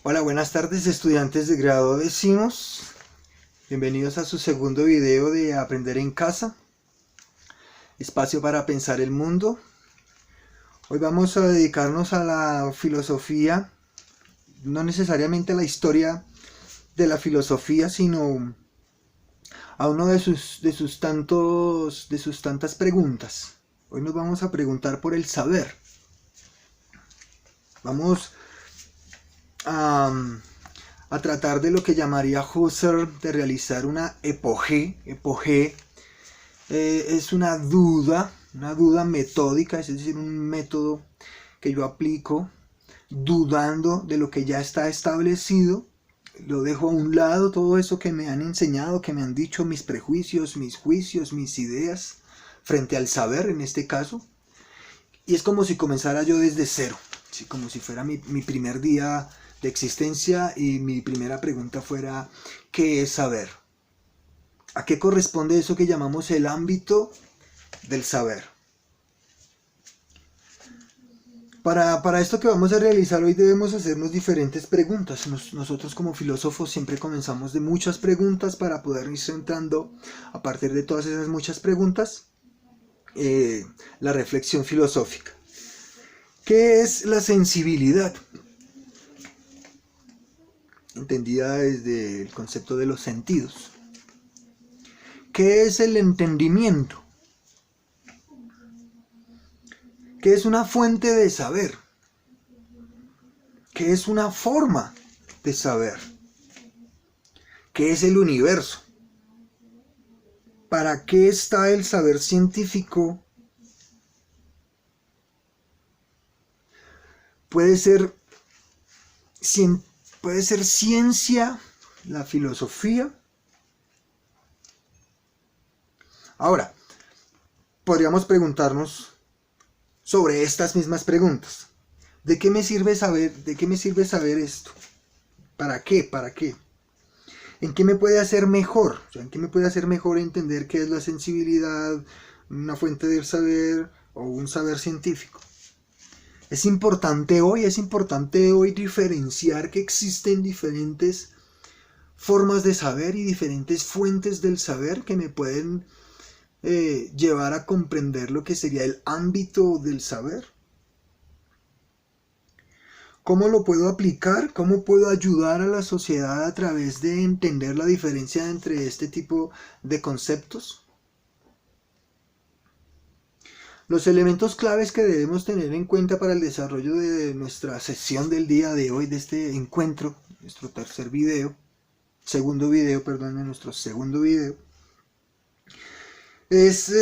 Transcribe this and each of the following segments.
Hola, buenas tardes estudiantes de grado décimos. Bienvenidos a su segundo video de Aprender en Casa, espacio para pensar el mundo. Hoy vamos a dedicarnos a la filosofía, no necesariamente a la historia de la filosofía, sino a uno de sus tantas preguntas. Hoy nos vamos a preguntar por el saber. Vamos a tratar de lo que llamaría Husserl de realizar una epogé. Es una duda metódica, es decir, un método que yo aplico dudando de lo que ya está establecido. Lo dejo a un lado, todo eso que me han enseñado, que me han dicho, mis prejuicios, mis juicios, mis ideas, frente al saber en este caso. Y es como si comenzara yo desde cero, ¿sí? Como si fuera mi primer día de existencia y mi primera pregunta fuera: ¿qué es saber? ¿A qué corresponde eso que llamamos el ámbito del saber? Para esto que vamos a realizar hoy debemos hacernos diferentes preguntas. Nosotros como filósofos siempre comenzamos de muchas preguntas para poder ir centrando, a partir de todas esas muchas preguntas, la reflexión filosófica. ¿Qué es la sensibilidad? Entendida desde el concepto de los sentidos. ¿Qué es el entendimiento? ¿Qué es una fuente de saber? ¿Qué es una forma de saber? ¿Qué es el universo? ¿Para qué está el saber científico? Puede ser ciencia, la filosofía. Ahora, podríamos preguntarnos sobre estas mismas preguntas. ¿De qué me sirve saber? ¿De qué me sirve saber esto? ¿Para qué? ¿Para qué? ¿En qué me puede hacer mejor? O sea, ¿en qué me puede hacer mejor entender qué es la sensibilidad, una fuente del saber o un saber científico? Es importante hoy diferenciar que existen diferentes formas de saber y diferentes fuentes del saber que me pueden llevar a comprender lo que sería el ámbito del saber. ¿Cómo lo puedo aplicar? ¿Cómo puedo ayudar a la sociedad a través de entender la diferencia entre este tipo de conceptos? Los elementos claves que debemos tener en cuenta para el desarrollo de nuestra sesión del día de hoy, de este encuentro, nuestro segundo video, es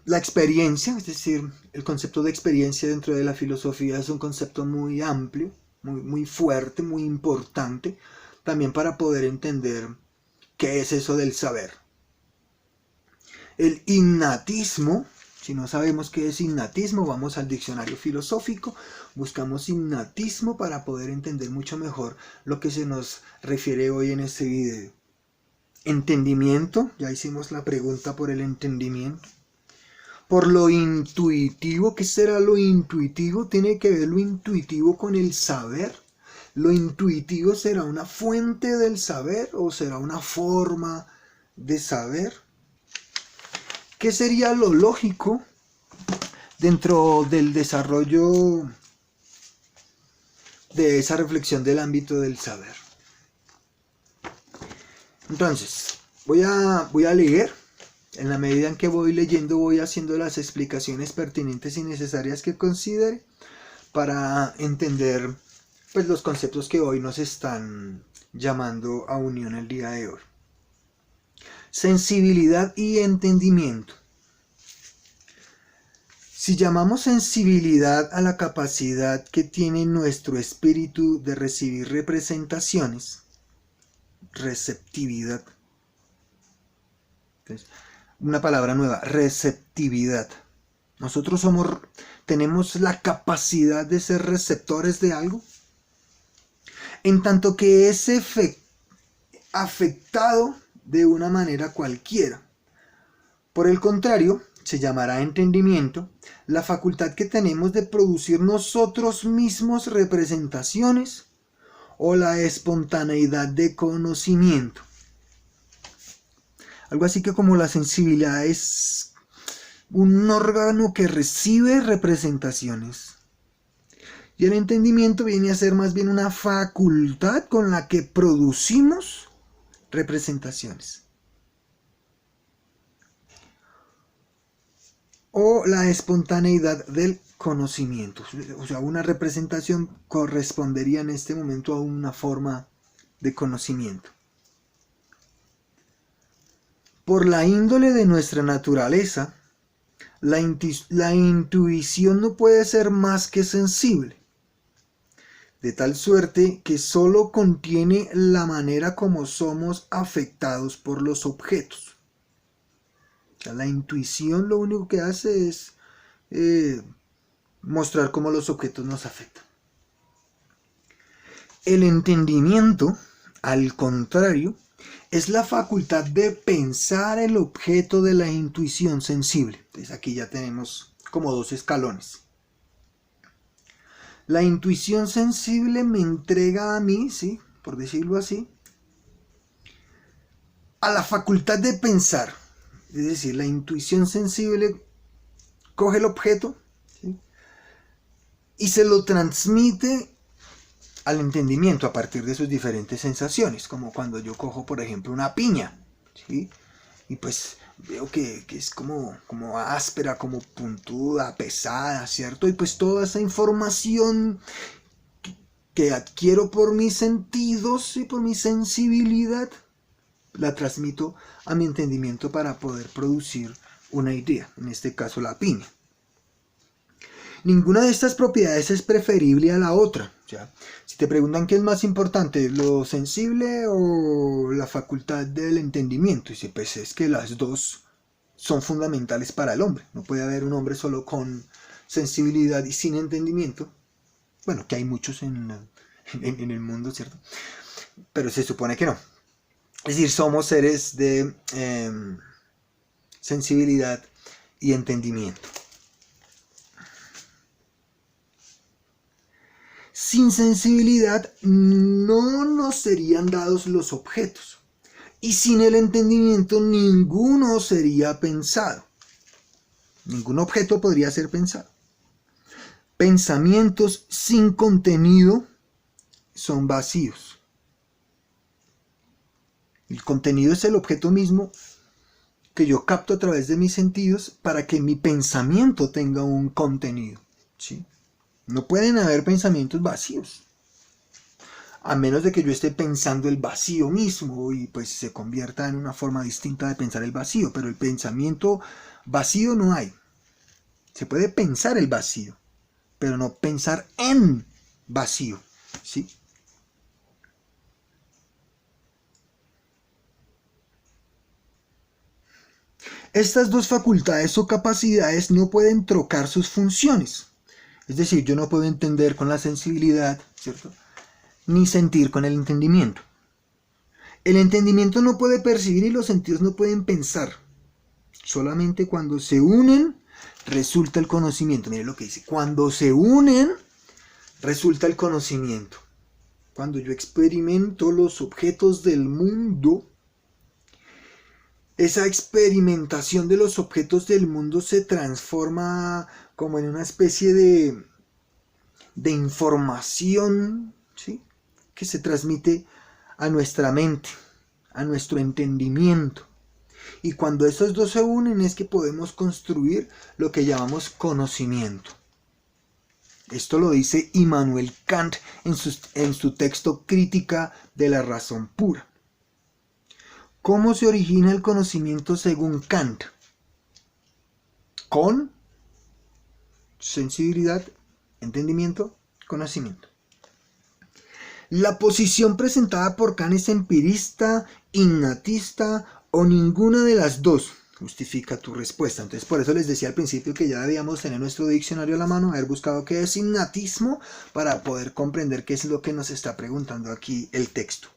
la experiencia. Es decir, el concepto de experiencia dentro de la filosofía es un concepto muy amplio, muy fuerte, muy importante, también para poder entender qué es eso del saber. El innatismo. Si no sabemos qué es innatismo, vamos al diccionario filosófico, buscamos innatismo para poder entender mucho mejor lo que se nos refiere hoy en este video. Entendimiento, ya hicimos la pregunta por el entendimiento. Por lo intuitivo, ¿qué será lo intuitivo? ¿Tiene que ver lo intuitivo con el saber? ¿Lo intuitivo será una fuente del saber o será una forma de saber? ¿Qué sería lo lógico dentro del desarrollo de esa reflexión del ámbito del saber? Entonces, voy a leer. En la medida en que voy leyendo, voy haciendo las explicaciones pertinentes y necesarias que considere para entender pues, los conceptos que hoy nos están llamando a unión el día de hoy. Sensibilidad y entendimiento. Si llamamos sensibilidad a la capacidad que tiene nuestro espíritu de recibir representaciones, receptividad. Entonces, una palabra nueva, receptividad. Nosotros tenemos la capacidad de ser receptores de algo, en tanto que es afectado de una manera cualquiera. Por el contrario, se llamará entendimiento la facultad que tenemos de producir nosotros mismos representaciones o la espontaneidad de conocimiento. Algo así que como la sensibilidad es un órgano que recibe representaciones. Y el entendimiento viene a ser más bien una facultad con la que producimos representaciones. O la espontaneidad del conocimiento. O sea, una representación correspondería en este momento a una forma de conocimiento. Por la índole de nuestra naturaleza, la intuición no puede ser más que sensible, de tal suerte que sólo contiene la manera como somos afectados por los objetos. O sea, la intuición lo único que hace es mostrar cómo los objetos nos afectan. El entendimiento, al contrario, es la facultad de pensar el objeto de la intuición sensible. Entonces aquí ya tenemos como dos escalones. La intuición sensible me entrega a mí, ¿sí?, por decirlo así, a la facultad de pensar. Es decir, la intuición sensible coge el objeto, ¿sí?, y se lo transmite al entendimiento a partir de sus diferentes sensaciones, como cuando yo cojo, por ejemplo, una piña, ¿sí?, y pues veo que es como áspera, como puntuda, pesada, ¿cierto? Y pues toda esa información que adquiero por mis sentidos y por mi sensibilidad, la transmito a mi entendimiento para poder producir una idea, en este caso la piña. Ninguna de estas propiedades es preferible a la otra. O sea, si te preguntan qué es más importante, lo sensible o la facultad del entendimiento, dice, pues es que las dos son fundamentales para el hombre. No puede haber un hombre solo con sensibilidad y sin entendimiento. Bueno, que hay muchos en el mundo, ¿cierto? Pero se supone que no. Es decir, somos seres de sensibilidad y entendimiento. Sin sensibilidad no nos serían dados los objetos, y sin el entendimiento ninguno sería pensado. Ningún objeto podría ser pensado. Pensamientos sin contenido son vacíos. El contenido es el objeto mismo que yo capto a través de mis sentidos para que mi pensamiento tenga un contenido, ¿sí? No pueden haber pensamientos vacíos, a menos de que yo esté pensando el vacío mismo y pues se convierta en una forma distinta de pensar el vacío, pero el pensamiento vacío no hay. Se puede pensar el vacío, pero no pensar en vacío, ¿sí? Estas dos facultades o capacidades no pueden trocar sus funciones. Es decir, yo no puedo entender con la sensibilidad, ¿cierto?, ni sentir con el entendimiento. El entendimiento no puede percibir y los sentidos no pueden pensar. Solamente cuando se unen resulta el conocimiento. Mire lo que dice. Cuando se unen resulta el conocimiento. Cuando yo experimento los objetos del mundo, esa experimentación de los objetos del mundo se transforma como en una especie de información, ¿sí?, que se transmite a nuestra mente, a nuestro entendimiento. Y cuando esos dos se unen es que podemos construir lo que llamamos conocimiento. Esto lo dice Immanuel Kant en su texto Crítica de la razón pura. ¿Cómo se origina el conocimiento según Kant? Con sensibilidad, entendimiento, conocimiento. La posición presentada por Kant es empirista, innatista o ninguna de las dos. Justifica tu respuesta. Entonces, por eso les decía al principio que ya debíamos tener nuestro diccionario a la mano, haber buscado qué es innatismo para poder comprender qué es lo que nos está preguntando aquí el texto.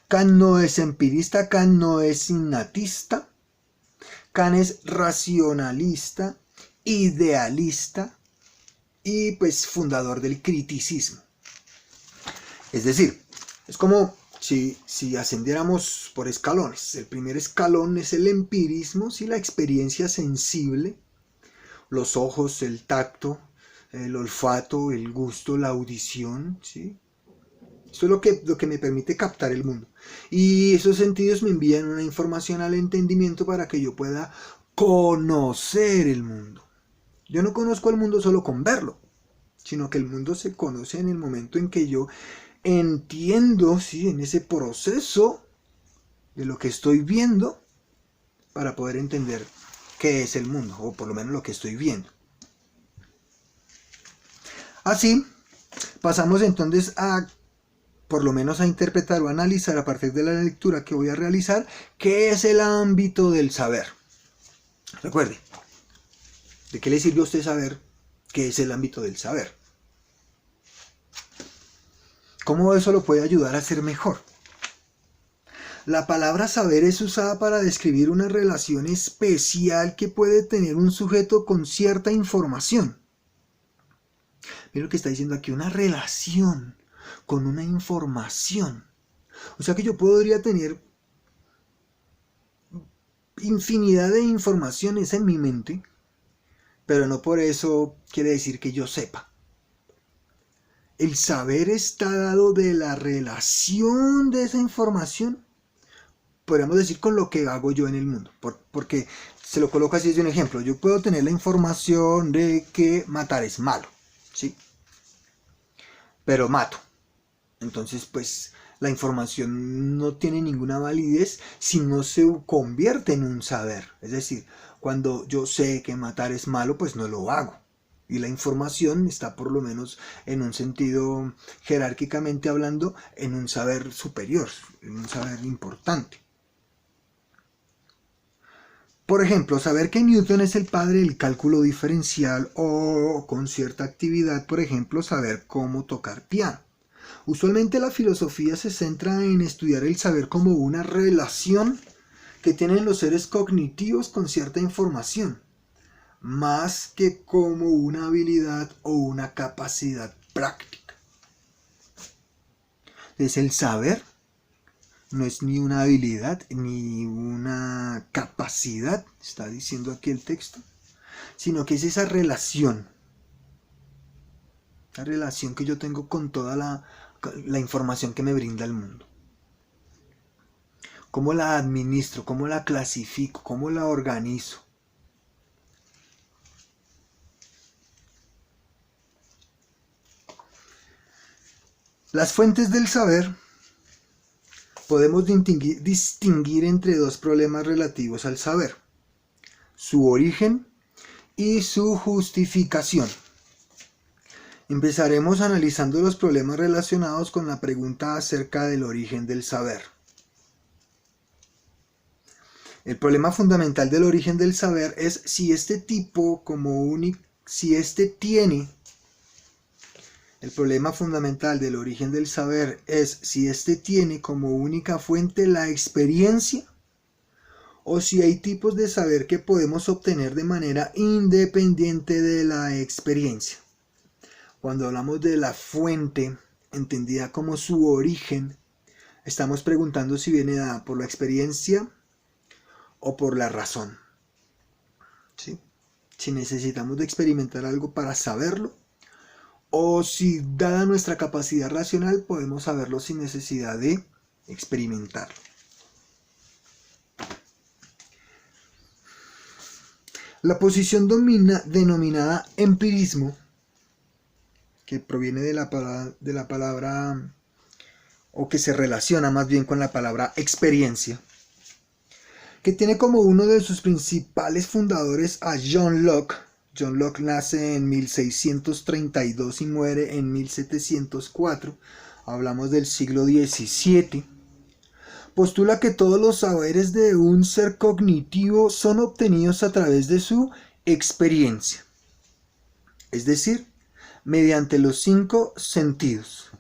Kant no es empirista, Kant no es innatista, Kant es racionalista, idealista y pues fundador del criticismo. Es decir, es como si ascendiéramos por escalones. El primer escalón es el empirismo, ¿sí? La experiencia sensible, los ojos, el tacto, el olfato, el gusto, la audición, ¿sí? Esto es lo que me permite captar el mundo. Y esos sentidos me envían una información al entendimiento para que yo pueda conocer el mundo. Yo no conozco el mundo solo con verlo, sino que el mundo se conoce en el momento en que yo entiendo, ¿sí? En ese proceso de lo que estoy viendo para poder entender qué es el mundo, o por lo menos lo que estoy viendo. Así, pasamos entonces por lo menos a interpretar o analizar a partir de la lectura que voy a realizar, qué es el ámbito del saber. Recuerde, ¿de qué le sirve a usted saber qué es el ámbito del saber? ¿Cómo eso lo puede ayudar a ser mejor? La palabra saber es usada para describir una relación especial que puede tener un sujeto con cierta información. Mira lo que está diciendo aquí, una relación con una información. O sea que yo podría tener infinidad de informaciones en mi mente, pero no por eso quiere decir que yo sepa. El saber está dado de la relación de esa información, podríamos decir, con lo que hago yo en el mundo. Porque se lo coloco así, es un ejemplo. Yo puedo tener la información de que matar es malo, ¿sí? Pero mato. Entonces, pues, la información no tiene ninguna validez si no se convierte en un saber. Es decir, cuando yo sé que matar es malo, pues no lo hago. Y la información está, por lo menos en un sentido jerárquicamente hablando, en un saber superior, en un saber importante. Por ejemplo, saber que Newton es el padre del cálculo diferencial, o con cierta actividad, por ejemplo, saber cómo tocar piano. Usualmente la filosofía se centra en estudiar el saber como una relación que tienen los seres cognitivos con cierta información, más que como una habilidad o una capacidad práctica. Entonces el saber no es ni una habilidad ni una capacidad, está diciendo aquí el texto, sino que es esa relación que yo tengo con toda la información que me brinda el mundo. ¿Cómo la administro? ¿Cómo la clasifico? ¿Cómo la organizo? Las fuentes del saber podemos distinguir entre dos problemas relativos al saber: su origen y su justificación. Empezaremos analizando los problemas relacionados con la pregunta acerca del origen del saber. El problema fundamental del origen del saber es si este tipo como único, si este tiene. El problema fundamental del origen del saber es si este tiene como única fuente la experiencia, o si hay tipos de saber que podemos obtener de manera independiente de la experiencia. Cuando hablamos de la fuente, entendida como su origen, estamos preguntando si viene dada por la experiencia o por la razón. ¿Sí? Si necesitamos de experimentar algo para saberlo, o si dada nuestra capacidad racional podemos saberlo sin necesidad de experimentarlo. La posición denominada empirismo, que proviene de la palabra, o que se relaciona más bien con la palabra experiencia, que tiene como uno de sus principales fundadores a John Locke. John Locke nace en 1632 y muere en 1704. Hablamos del siglo XVII. Postula que todos los saberes de un ser cognitivo son obtenidos a través de su experiencia, es decir, mediante los 5 sentidos.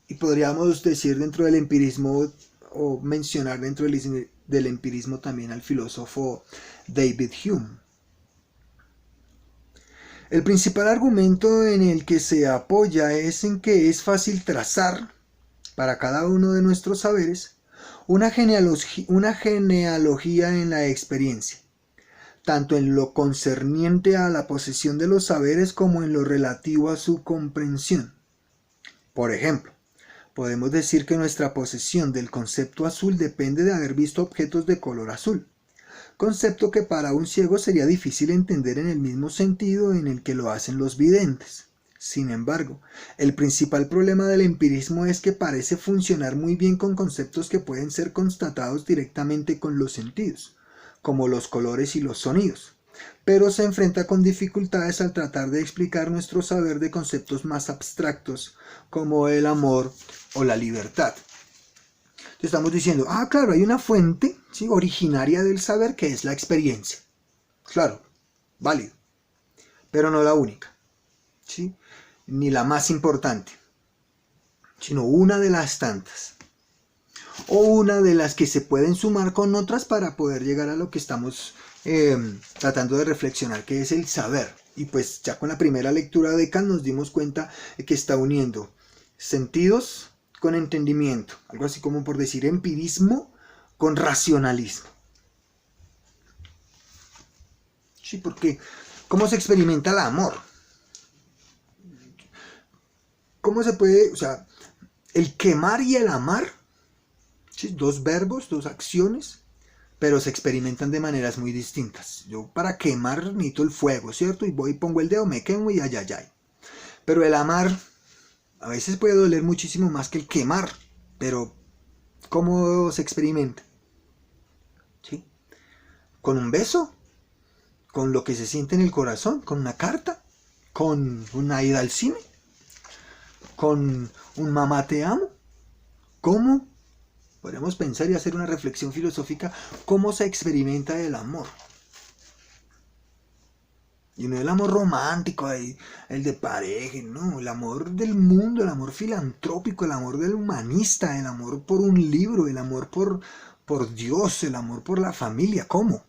Y podríamos decir dentro del empirismo, o mencionar dentro del empirismo también al filósofo David Hume. El principal argumento en el que se apoya es en que es fácil trazar, para cada uno de nuestros saberes, una genealogía en la experiencia, tanto en lo concerniente a la posesión de los saberes como en lo relativo a su comprensión. Por ejemplo, podemos decir que nuestra posesión del concepto azul depende de haber visto objetos de color azul, concepto que para un ciego sería difícil entender en el mismo sentido en el que lo hacen los videntes. Sin embargo, el principal problema del empirismo es que parece funcionar muy bien con conceptos que pueden ser constatados directamente con los sentidos, como los colores y los sonidos, pero se enfrenta con dificultades al tratar de explicar nuestro saber de conceptos más abstractos, como el amor o la libertad. Estamos diciendo, claro, hay una fuente, ¿sí?, originaria del saber, que es la experiencia. Claro, válido, pero no la única, ¿sí?, ni la más importante, sino una de las tantas, o una de las que se pueden sumar con otras para poder llegar a lo que estamos tratando de reflexionar, que es el saber. Y pues ya con la primera lectura de Kant nos dimos cuenta que está uniendo sentidos con entendimiento, algo así como por decir empirismo con racionalismo. Sí, porque ¿cómo se experimenta el amor? ¿Cómo se puede, el quemar y el amar, ¿sí?, dos verbos, dos acciones, pero se experimentan de maneras muy distintas. Yo para quemar necesito el fuego, ¿cierto? Y voy y pongo el dedo, me quemo y ay. Pero el amar a veces puede doler muchísimo más que el quemar, pero ¿cómo se experimenta? ¿Sí? ¿Con un beso? ¿Con lo que se siente en el corazón? ¿Con una carta? ¿Con una ida al cine? ¿Con un mamá te amo? ¿Cómo? Podríamos pensar y hacer una reflexión filosófica, ¿cómo se experimenta el amor? Y no el amor romántico, el de pareja, no, el amor del mundo, el amor filantrópico, el amor del humanista, el amor por un libro, el amor por Dios, el amor por la familia. ¿Cómo?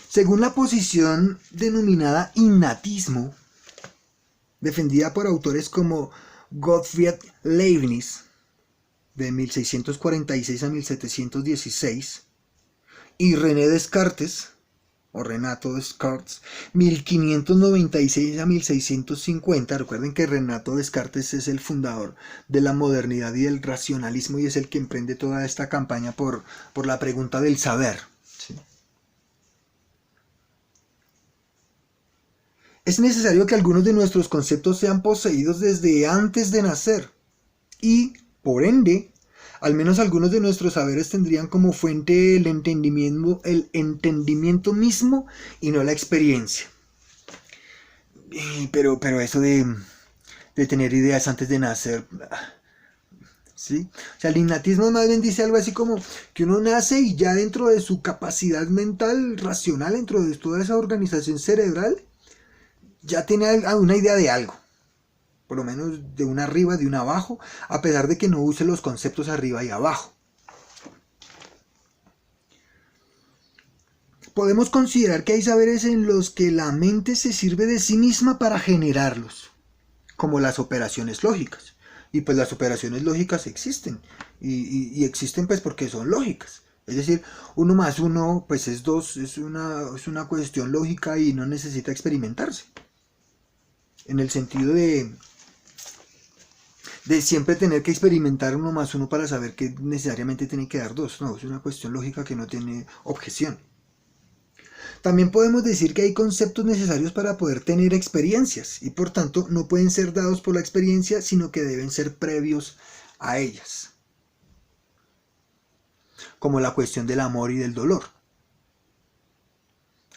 Según la posición denominada innatismo, defendida por autores como Gottfried Leibniz, de 1646 a 1716, y René Descartes, o Renato Descartes, 1596 a 1650. Recuerden que Renato Descartes es el fundador de la modernidad y del racionalismo y es el que emprende toda esta campaña por la pregunta del saber. ¿Sí? Es necesario que algunos de nuestros conceptos sean poseídos desde antes de nacer y, por ende, al menos algunos de nuestros saberes tendrían como fuente el entendimiento mismo y no la experiencia. Pero eso de tener ideas antes de nacer, ¿sí? O sea, el innatismo más bien dice algo así como que uno nace y ya dentro de su capacidad mental, racional, dentro de toda esa organización cerebral, ya tiene una idea de algo. Por lo menos de un arriba, de un abajo, a pesar de que no use los conceptos arriba y abajo. Podemos considerar que hay saberes en los que la mente se sirve de sí misma para generarlos, como las operaciones lógicas. Y pues las operaciones lógicas existen, y existen pues porque son lógicas. Es decir, 1 más 1 pues es 2, es una cuestión lógica y no necesita experimentarse. En el sentido de siempre tener que experimentar 1 más 1 para saber que necesariamente tiene que dar 2. No, es una cuestión lógica que no tiene objeción. También podemos decir que hay conceptos necesarios para poder tener experiencias y por tanto no pueden ser dados por la experiencia, sino que deben ser previos a ellas. Como la cuestión del amor y del dolor.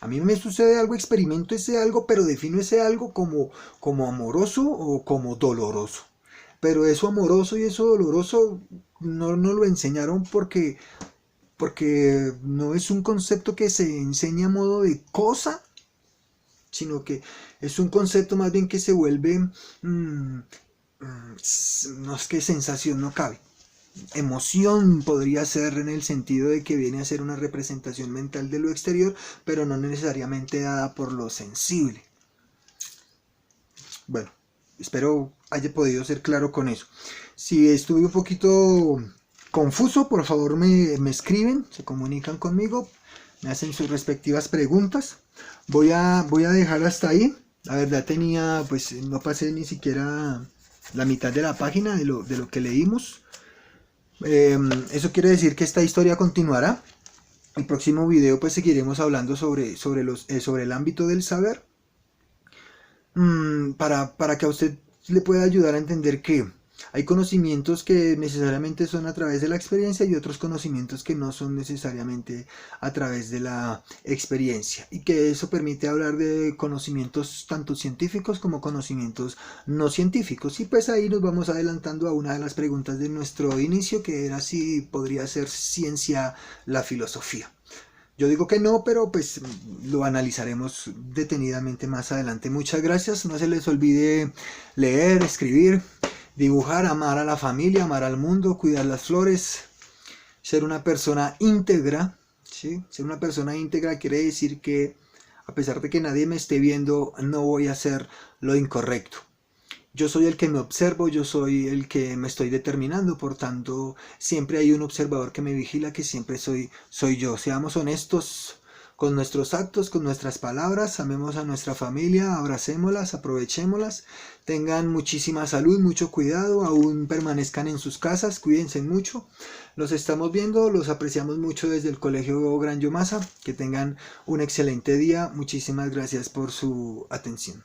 A mí me sucede algo, experimento ese algo, pero defino ese algo como amoroso o como doloroso. Pero eso amoroso y eso doloroso no lo enseñaron porque no es un concepto que se enseña a modo de cosa, sino que es un concepto más bien que se vuelve, no es que sensación no cabe, emoción podría ser en el sentido de que viene a ser una representación mental de lo exterior, pero no necesariamente dada por lo sensible. Bueno, espero haya podido ser claro con eso. Si estuve un poquito confuso, por favor me escriben, se comunican conmigo, me hacen sus respectivas preguntas. Voy a dejar hasta ahí. La verdad tenía, pues no pasé ni siquiera la mitad de la página de lo que leímos. Eso quiere decir que esta historia continuará. El próximo video pues seguiremos hablando sobre el ámbito del saber. Para que a usted le pueda ayudar a entender que hay conocimientos que necesariamente son a través de la experiencia y otros conocimientos que no son necesariamente a través de la experiencia, y que eso permite hablar de conocimientos tanto científicos como conocimientos no científicos. Y pues ahí nos vamos adelantando a una de las preguntas de nuestro inicio, que era si podría ser ciencia la filosofía. Yo digo que no, pero pues lo analizaremos detenidamente más adelante. Muchas gracias. No se les olvide leer, escribir, dibujar, amar a la familia, amar al mundo, cuidar las flores, ser una persona íntegra. ¿Sí? Ser una persona íntegra quiere decir que a pesar de que nadie me esté viendo, no voy a hacer lo incorrecto. Yo soy el que me observo, yo soy el que me estoy determinando, por tanto, siempre hay un observador que me vigila, que siempre soy yo. Seamos honestos con nuestros actos, con nuestras palabras, amemos a nuestra familia, abracémoslas, aprovechémoslas, tengan muchísima salud, mucho cuidado, aún permanezcan en sus casas, cuídense mucho. Los estamos viendo, los apreciamos mucho desde el Colegio Gran Yomasa, que tengan un excelente día, muchísimas gracias por su atención.